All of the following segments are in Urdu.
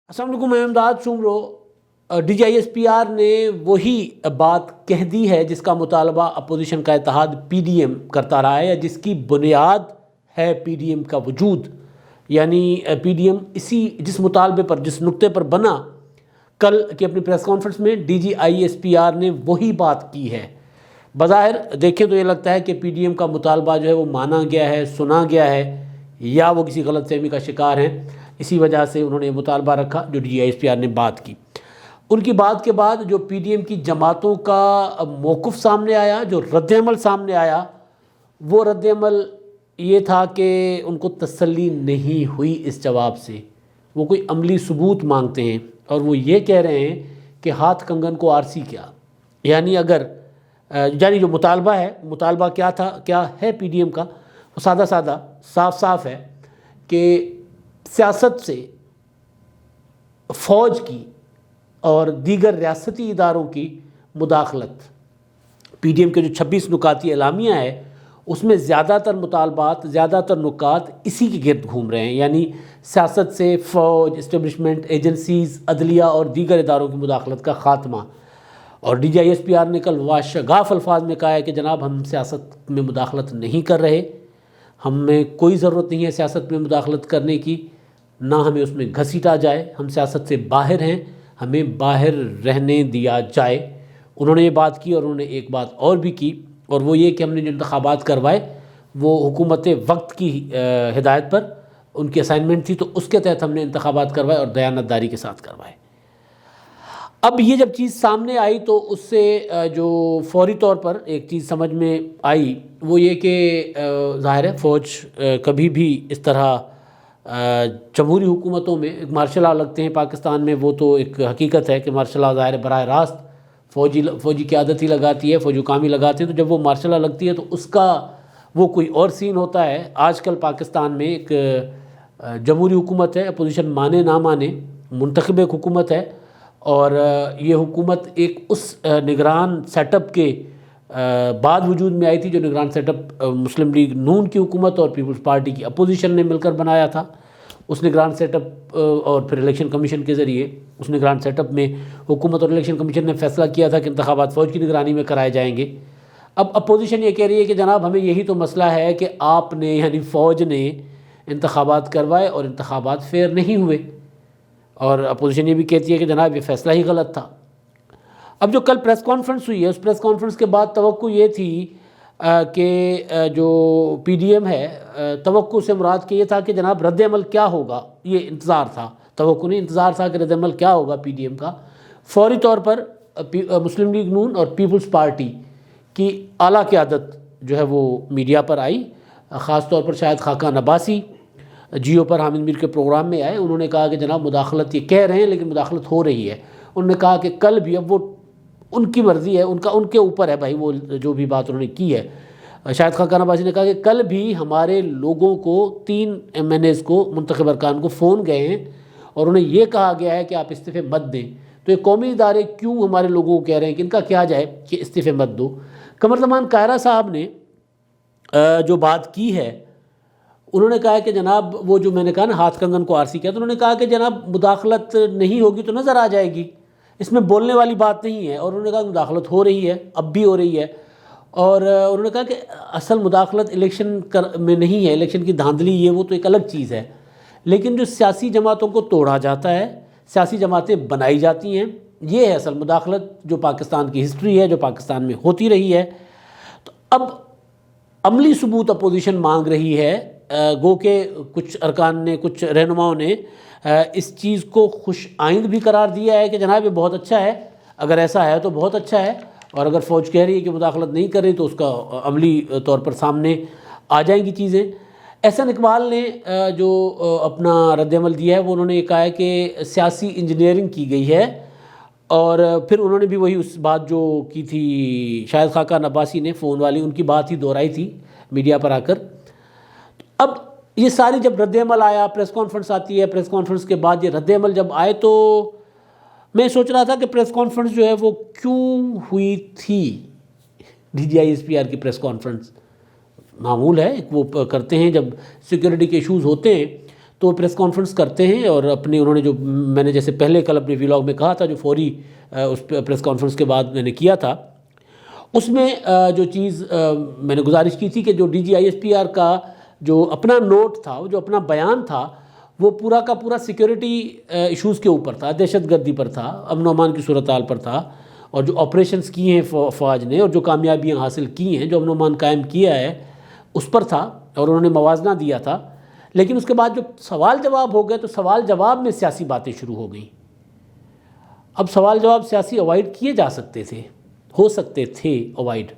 السلام علیکم، میں Imdad Shamroo. D G I S P R نے وہی بات کہہ دی ہے جس کا مطالبہ اپوزیشن کا اتحاد پی ڈی ایم کرتا رہا ہے، یا جس کی بنیاد ہے پی ڈی ایم کا وجود۔ یعنی پی ڈی ایم اسی جس مطالبے پر، جس نقطے پر بنا، کل کی اپنی پریس کانفرنس میں D G I S P R نے وہی بات کی ہے۔ بظاہر دیکھیں تو یہ لگتا ہے کہ پی ڈی ایم کا مطالبہ جو ہے وہ مانا گیا ہے، سنا گیا ہے، یا وہ کسی غلط فہمی کا شکار ہیں۔ اسی وجہ سے انہوں نے مطالبہ رکھا جو D G I S P R نے بات کی۔ ان کی بات کے بعد جو پی ڈی ایم کی جماعتوں کا موقف سامنے آیا، جو رد عمل سامنے آیا، وہ رد عمل یہ تھا کہ ان کو تسلی نہیں ہوئی اس جواب سے۔ وہ کوئی عملی ثبوت مانگتے ہیں، اور وہ یہ کہہ رہے ہیں کہ ہاتھ کنگن کو آرسی کیا۔ یعنی جو مطالبہ ہے، مطالبہ کیا تھا، کیا ہے پی ڈی ایم کا، وہ سادہ سادہ صاف صاف ہے کہ سیاست سے فوج کی اور دیگر ریاستی اداروں کی مداخلت۔ پی ڈی ایم کے جو 26 نکاتی اعلامیہ ہے، اس میں زیادہ تر مطالبات، زیادہ تر نکات اسی کے گرد گھوم رہے ہیں، یعنی سیاست سے فوج، اسٹیبلشمنٹ، ایجنسیز، عدلیہ اور دیگر اداروں کی مداخلت کا خاتمہ۔ اور D G I S P R نے کل واشگاف الفاظ میں کہا ہے کہ جناب، ہم سیاست میں مداخلت نہیں کر رہے، ہمیں کوئی ضرورت نہیں ہے سیاست میں مداخلت کرنے کی، نہ ہمیں اس میں گھسیٹا جائے، ہم سیاست سے باہر ہیں، ہمیں باہر رہنے دیا جائے۔ انہوں نے یہ بات کی، اور انہوں نے ایک بات اور بھی کی، اور وہ یہ کہ ہم نے جو انتخابات کروائے وہ حکومت وقت کی ہدایت پر، ان کی اسائنمنٹ تھی، تو اس کے تحت ہم نے انتخابات کروائے اور دیانتداری کے ساتھ کروائے۔ اب یہ جب چیز سامنے آئی تو اس سے جو فوری طور پر ایک چیز سمجھ میں آئی وہ یہ کہ ظاہر ہے فوج کبھی بھی اس طرح جمہوری حکومتوں میں مارشل لا لگتے ہیں پاکستان میں، وہ تو ایک حقیقت ہے کہ مارشل لا ظاہر براہ راست فوجی قیادت ہی لگاتی ہے، فوجی حکام ہی لگاتے ہیں، تو جب وہ مارشل لا لگتی ہے تو اس کا وہ کوئی اور سین ہوتا ہے۔ آج کل پاکستان میں ایک جمہوری حکومت ہے، اپوزیشن مانے نہ مانے، منتخب ایک حکومت ہے، اور یہ حکومت ایک اس نگران سیٹ اپ کے بعد وجود میں آئی تھی، جو نگران سیٹ اپ مسلم لیگ نون کی حکومت اور پیپلز پارٹی کی اپوزیشن نے مل کر بنایا تھا۔ اس نگران سیٹ اپ اور پھر الیکشن کمیشن کے ذریعے اس نگران سیٹ اپ میں حکومت اور الیکشن کمیشن نے فیصلہ کیا تھا کہ انتخابات فوج کی نگرانی میں کرائے جائیں گے۔ اب اپوزیشن یہ کہہ رہی ہے کہ جناب، ہمیں یہی تو مسئلہ ہے کہ آپ نے، یعنی فوج نے انتخابات کروائے اور انتخابات فیئر نہیں ہوئے، اور اپوزیشن یہ بھی کہتی ہے کہ جناب یہ فیصلہ ہی غلط تھا۔ اب جو کل پریس کانفرنس ہوئی ہے، اس پریس کانفرنس کے بعد توقع یہ تھی کہ جو پی ڈی ایم ہے، توقع سے مراد کہ یہ تھا کہ جناب رد عمل کیا ہوگا، یہ انتظار تھا، توقع نہیں، انتظار تھا کہ رد عمل کیا ہوگا پی ڈی ایم کا۔ فوری طور پر مسلم لیگ نون اور پیپلز پارٹی کی اعلیٰ قیادت جو ہے وہ میڈیا پر آئی، خاص طور پر شاہد خاقان عباسی جیو پر حامد میر کے پروگرام میں آئے۔ انہوں نے کہا کہ جناب مداخلت، یہ کہہ رہے ہیں لیکن مداخلت ہو رہی ہے۔ انہوں نے کہا کہ کل بھی، اب وہ ان کی مرضی ہے، ان کے اوپر ہے بھائی، وہ جو بھی بات انہوں نے کی ہے۔ شاہد خاقان عباسی نے کہا کہ کل بھی ہمارے لوگوں کو، 3 ایم این ایز کو، منتخب ارکان کو فون گئے ہیں، اور انہیں یہ کہا گیا ہے کہ آپ استعفے مت دیں۔ تو یہ قومی ادارے کیوں ہمارے لوگوں کو کہہ رہے ہیں کہ ان کا کیا جائے کہ استعفے مت دو۔ قمر زمان قاہرہ صاحب نے جو بات کی ہے، انہوں نے کہا کہ جناب، وہ جو میں نے کہا نا ہاتھ کنگن کو آرسی کیا، تو انہوں نے کہا کہ جناب مداخلت نہیں ہوگی تو نظر آ جائے گی، اس میں بولنے والی بات نہیں ہے۔ اور انہوں نے کہا کہ مداخلت ہو رہی ہے، اب بھی ہو رہی ہے، اور انہوں نے کہا کہ اصل مداخلت الیکشن میں نہیں ہے، الیکشن کی دھاندلی یہ وہ تو ایک الگ چیز ہے، لیکن جو سیاسی جماعتوں کو توڑا جاتا ہے، سیاسی جماعتیں بنائی جاتی ہیں، یہ ہے اصل مداخلت، جو پاکستان کی ہسٹری ہے، جو پاکستان میں ہوتی رہی ہے۔ تو اب عملی ثبوت اپوزیشن مانگ رہی ہے، گو کہ کچھ ارکان نے، کچھ رہنماؤں نے اس چیز کو خوش آئند بھی قرار دیا ہے کہ جناب یہ بہت اچھا ہے، اگر ایسا ہے تو بہت اچھا ہے، اور اگر فوج کہہ رہی ہے کہ مداخلت نہیں کر رہی تو اس کا عملی طور پر سامنے آ جائیں گی چیزیں۔ احسن اقبال نے جو اپنا رد عمل دیا ہے، وہ انہوں نے یہ کہا ہے کہ سیاسی انجینئرنگ کی گئی ہے، اور پھر انہوں نے بھی وہی اس بات جو کی تھی شاہد خاقان عباسی نے، فون والی، ان کی بات ہی دہرائی تھی میڈیا پر آ کر۔ اب یہ ساری جب رد عمل آیا، پریس کانفرنس آتی ہے، پریس کانفرنس کے بعد یہ رد عمل جب آئے تو میں سوچ رہا تھا کہ پریس کانفرنس جو ہے وہ کیوں ہوئی تھی۔ D G I S P R کی پریس کانفرنس معمول ہے، وہ کرتے ہیں جب سیکورٹی کے ایشوز ہوتے ہیں تو پریس کانفرنس کرتے ہیں اور اپنے انہوں نے جو میں نے جیسے پہلے کل اپنے ویلاگ میں کہا تھا جو فوری اس پریس کانفرنس کے بعد میں نے کیا تھا، اس میں جو چیز میں نے گزارش کی تھی کہ جو DGISPR کا جو اپنا نوٹ تھا، جو اپنا بیان تھا، وہ پورا کا پورا سیکیورٹی ایشوز کے اوپر تھا، دہشت گردی پر تھا، امن و امان کی صورتحال پر تھا، اور جو آپریشنز کیے ہیں فوج نے اور جو کامیابیاں حاصل کی ہیں، جو امن و امان قائم کیا ہے، اس پر تھا اور انہوں نے موازنہ دیا تھا۔ لیکن اس کے بعد جو سوال جواب ہو گئے تو سوال جواب میں سیاسی باتیں شروع ہو گئیں۔ اب سوال جواب سیاسی اوائڈ کیے جا سکتے تھے، ہو سکتے تھے اوائڈ۔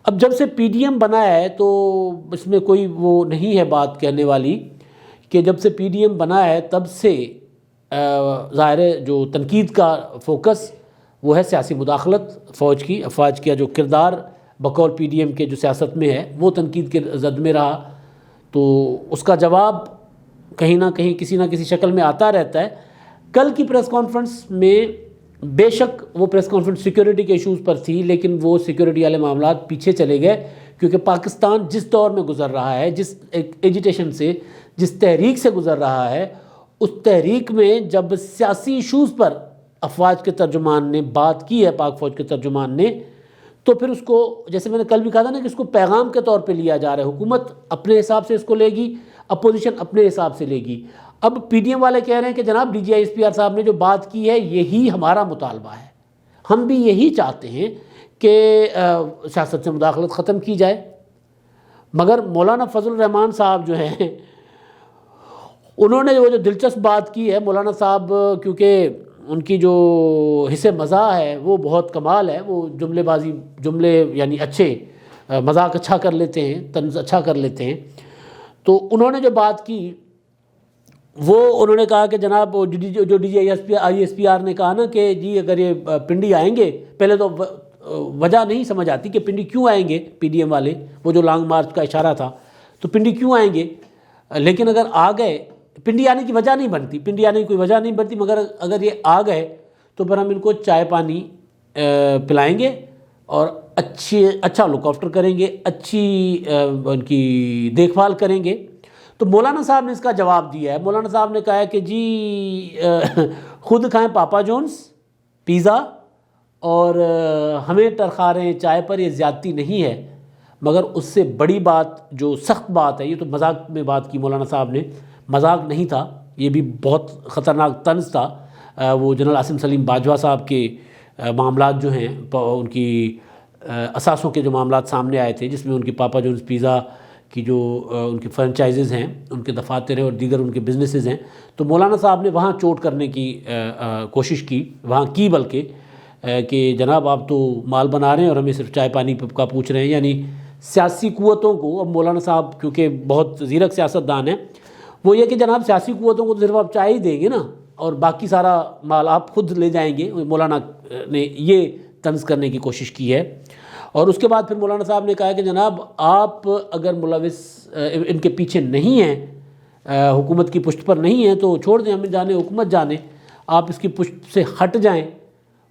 اب جب سے PDM بنا ہے تو اس میں کوئی وہ نہیں ہے بات کہنے والی کہ جب سے PDM بنا ہے تب سے ظاہر ہے جو تنقید کا فوکس وہ ہے سیاسی مداخلت فوج کی، افواج کا جو کردار بقول PDM کے جو سیاست میں ہے وہ تنقید کے زد میں رہا، تو اس کا جواب کہیں نہ کہیں کسی نہ کسی شکل میں آتا رہتا ہے۔ کل کی پریس کانفرنس میں بے شک وہ پریس کانفرنس سیکیورٹی کے ایشوز پر تھی، لیکن وہ سیکیورٹی والے معاملات پیچھے چلے گئے، کیونکہ پاکستان جس دور میں گزر رہا ہے، جس ایجیٹیشن سے، جس تحریک سے گزر رہا ہے، اس تحریک میں جب سیاسی ایشوز پر افواج کے ترجمان نے بات کی ہے، پاک فوج کے ترجمان نے، تو پھر اس کو جیسے میں نے کل بھی کہا تھا نا کہ اس کو پیغام کے طور پہ لیا جا رہا ہے۔ حکومت اپنے حساب سے اس کو لے گی، اپوزیشن اپنے حساب سے لے گی۔ اب PDM والے کہہ رہے ہیں کہ جناب DGISPR صاحب نے جو بات کی ہے یہی ہمارا مطالبہ ہے، ہم بھی یہی چاہتے ہیں کہ سیاست سے مداخلت ختم کی جائے۔ مگر مولانا فضل الرحمان صاحب جو ہیں انہوں نے وہ جو دلچسپ بات کی ہے، مولانا صاحب کیونکہ ان کی جو حصہ مزاح ہے وہ بہت کمال ہے، وہ جملے یعنی اچھے مذاق اچھا کر لیتے ہیں، طنز اچھا کر لیتے ہیں۔ تو انہوں نے جو بات کی وہ انہوں نے کہا کہ جناب جو DGISPR نے کہا نا کہ جی اگر یہ پنڈی آئیں گے، پہلے تو وجہ نہیں سمجھ آتی کہ پنڈی کیوں آئیں گے PDM والے، وہ جو لانگ مارچ کا اشارہ تھا، تو پنڈی کیوں آئیں گے، لیکن اگر آ گئے پنڈی آنے کی وجہ نہیں بنتی، پنڈی آنے کی کوئی وجہ نہیں بنتی، مگر اگر یہ آ گئے تو پھر ہم ان کو چائے پانی پلائیں گے اور اچھا لک آفٹر کریں گے، اچھی ان کی دیکھ بھال کریں گے۔ تو مولانا صاحب نے اس کا جواب دیا ہے۔ مولانا صاحب نے کہا ہے کہ جی خود کھائیں پاپا جونز پیزا اور ہمیں ٹرخاریں چائے پر، یہ زیادتی نہیں ہے، مگر اس سے بڑی بات جو سخت بات ہے، یہ تو مذاق میں بات کی مولانا صاحب نے، مذاق نہیں تھا، یہ بھی بہت خطرناک طنز تھا۔ وہ جنرل عاصم سلیم باجوہ صاحب کے معاملات جو ہیں، ان کی اثاثوں کے جو معاملات سامنے آئے تھے، جس میں ان کی پاپا جونز پیزا کی جو ان کی فرنچائزز ہیں، ان کے دفاتر ہیں اور دیگر ان کے بزنسز ہیں، تو مولانا صاحب نے وہاں چوٹ کرنے کی کوشش کی، وہاں کی بلکہ کہ جناب آپ تو مال بنا رہے ہیں اور ہمیں صرف چائے پانی کا پوچھ رہے ہیں، یعنی سیاسی قوتوں کو۔ اب مولانا صاحب کیونکہ بہت زیرک سیاستدان ہیں، وہ یہ کہ جناب سیاسی قوتوں کو تو صرف آپ چائے ہی دیں گے نا، اور باقی سارا مال آپ خود لے جائیں گے۔ مولانا نے یہ طنز کرنے کی کوشش کی ہے۔ اور اس کے بعد پھر مولانا صاحب نے کہا کہ جناب آپ اگر ملوث ان کے پیچھے نہیں ہیں، حکومت کی پشت پر نہیں ہیں، تو چھوڑ دیں، ہمیں جانے، حکومت جانے، آپ اس کی پشت سے ہٹ جائیں،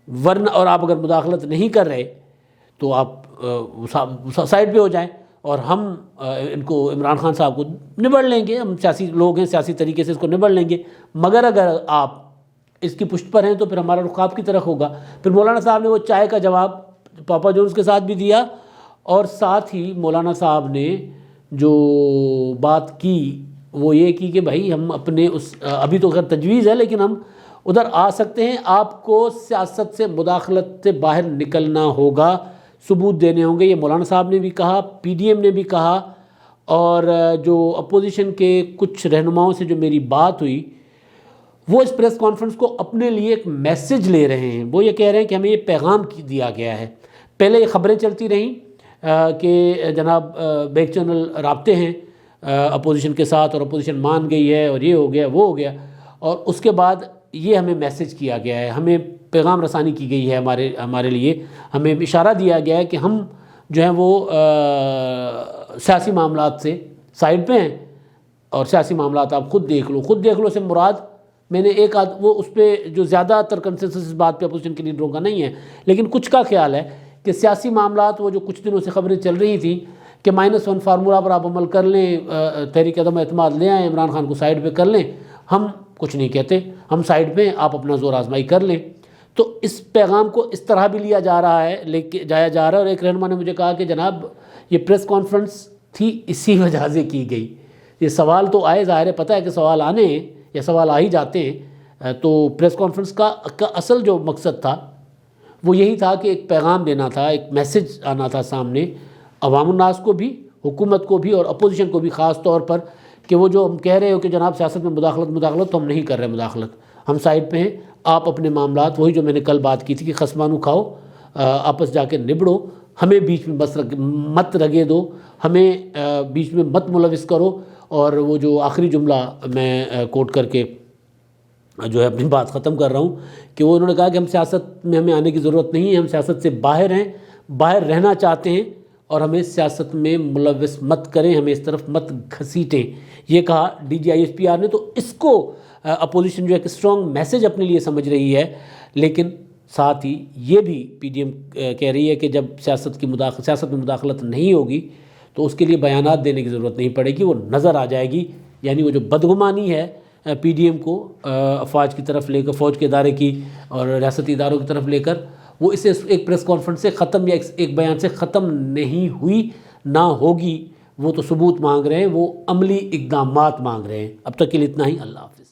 ورنہ اور آپ اگر مداخلت نہیں کر رہے تو آپ سائڈ پہ ہو جائیں اور ہم ان کو عمران خان صاحب کو نبڑ لیں گے، ہم سیاسی لوگ ہیں، سیاسی طریقے سے اس کو نبڑ لیں گے، مگر اگر آپ اس کی پشت پر ہیں تو پھر ہمارا رخ آپ کی طرف ہوگا۔ پھر مولانا صاحب نے وہ چائے کا جواب پاپا جونز کے ساتھ بھی دیا، اور ساتھ ہی مولانا صاحب نے جو بات کی وہ یہ کی کہ بھائی ہم اپنے ابھی تو خیر تجویز ہے لیکن ہم ادھر آ سکتے ہیں، آپ کو سیاست سے مداخلت سے باہر نکلنا ہوگا، ثبوت دینے ہوں گے۔ یہ مولانا صاحب نے بھی کہا، PDM نے بھی کہا، اور جو اپوزیشن کے کچھ رہنماؤں سے جو میری بات ہوئی، وہ اس پریس کانفرنس کو اپنے لیے ایک میسج لے رہے ہیں۔ وہ یہ کہہ رہے ہیں کہ ہمیں یہ پیغام دیا گیا ہے۔ پہلے یہ خبریں چلتی رہیں کہ جناب بیک چینل رابطے ہیں اپوزیشن کے ساتھ اور اپوزیشن مان گئی ہے اور یہ ہو گیا وہ ہو گیا، اور اس کے بعد یہ ہمیں میسج کیا گیا ہے، ہمیں پیغام رسانی کی گئی ہے ہمارے لیے، ہمیں اشارہ دیا گیا ہے کہ ہم جو ہیں وہ سیاسی معاملات سے سائڈ پہ ہیں، اور سیاسی معاملات آپ خود دیکھ لو سے مراد میں نے وہ اس پہ جو زیادہ تر کنسنسس اس بات پہ اپوزیشن کے لیڈروں کا نہیں ہے، لیکن کچھ کا خیال ہے کہ سیاسی معاملات وہ جو کچھ دنوں سے خبریں چل رہی تھیں کہ -1 فارمولہ پر آپ عمل کر لیں، تحریک عدم اعتماد لے آئیں، عمران خان کو سائڈ پہ کر لیں، ہم کچھ نہیں کہتے، ہم سائڈ پہ ہیں، آپ اپنا زور آزمائی کر لیں۔ تو اس پیغام کو اس طرح بھی لیا جا رہا ہے، جایا جا رہا ہے۔ اور ایک رہنما نے مجھے کہا کہ جناب یہ پریس کانفرنس تھی اسی وجہ سے کی گئی، یہ سوال تو آئے، ظاہر ہے پتہ ہے کہ سوال آنے ہیں یا سوال آ ہی جاتے ہیں، تو پریس کانفرنس کا اصل جو مقصد تھا وہ یہی تھا کہ ایک پیغام دینا تھا، ایک میسج آنا تھا سامنے عوام الناس کو بھی، حکومت کو بھی اور اپوزیشن کو بھی خاص طور پر، کہ وہ جو ہم کہہ رہے ہو کہ جناب سیاست میں مداخلت تو ہم نہیں کر رہے مداخلت، ہم سائڈ پہ ہیں، آپ اپنے معاملات، وہی جو میں نے کل بات کی تھی کہ خصمانو کھاؤ، آپس جا کے نبڑو، ہمیں بیچ میں بس مت رگے دو، ہمیں بیچ میں مت ملوث کرو۔ اور وہ جو آخری جملہ میں کوٹ کر کے جو ہے اپنی بات ختم کر رہا ہوں کہ وہ انہوں نے کہا کہ ہم سیاست میں ہمیں آنے کی ضرورت نہیں ہے، ہم سیاست سے باہر ہیں، باہر رہنا چاہتے ہیں، اور ہمیں سیاست میں ملوث مت کریں، ہمیں اس طرف مت گھسیٹیں، یہ کہا DGISPR نے۔ تو اس کو اپوزیشن جو ایک اسٹرانگ میسج اپنے لیے سمجھ رہی ہے، لیکن ساتھ ہی یہ بھی PDM کہہ رہی ہے کہ جب سیاست میں مداخلت نہیں ہوگی تو اس کے لیے بیانات دینے کی ضرورت نہیں پڑے گی، وہ نظر آ جائے گی۔ یعنی وہ جو بدگمانی ہے PDM کو افواج کی طرف لے کر، فوج کے ادارے کی اور ریاستی اداروں کی طرف لے کر، وہ اسے ایک پریس کانفرنس سے ختم یا ایک بیان سے ختم نہیں ہوئی، نہ ہوگی۔ وہ تو ثبوت مانگ رہے ہیں، وہ عملی اقدامات مانگ رہے ہیں۔ اب تک کے لیے اتنا ہی، اللہ حافظ۔